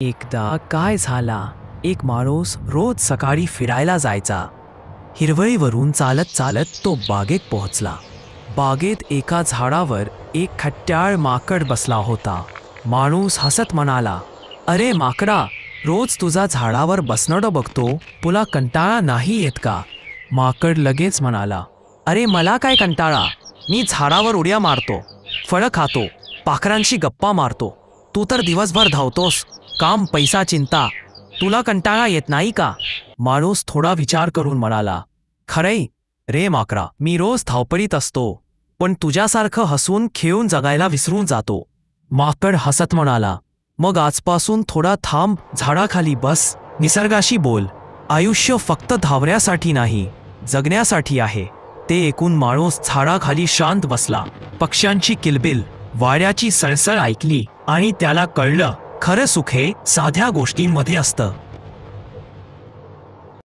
एकदा काय झाला, एक माणूस रोज सकाळी फिरायला जायचा. हिरवळीवरून चालत चालत तो बागेत पोहोचला. बागेत एका झाडावर एक खट्याळ माकड बसला होता. माणूस हसत म्हणाला, "अरे माकडा, रोज तुझा झाडावर बसणं बघतो, तुला कंटाळा नाही येत का?" माकड लगेच म्हणाला, "अरे मला काय कंटाळा, मी झाडावर उड्या मारतो, फळं खातो, पाखरांशी गप्पा मारतो. तू तर दिवसभर धावतोस, काम पैसा चिंता, तुला कंटाळा येत नाही का?" माणूस थोडा विचार करून म्हणाला, "खरंय रे माकडा, मी रोज धावपळीत असतो, पण तुझ्यासारखं हसून खेळून जगायला विसरून जातो." माकड हसत म्हणाला, "मग आजपासून थोडा थांब, झाडाखाली बस, निसर्गाशी बोल. आयुष्य फक्त धावण्यासाठी नाही, जगण्यासाठी आहे." ते ऐकून माणूस झाडाखाली शांत बसला. पक्ष्यांची किलबिल, वाऱ्याची सळसळ ऐकली आणि त्याला कळलं, खरं सुख हे साध्या गोष्टींमध्ये असतं.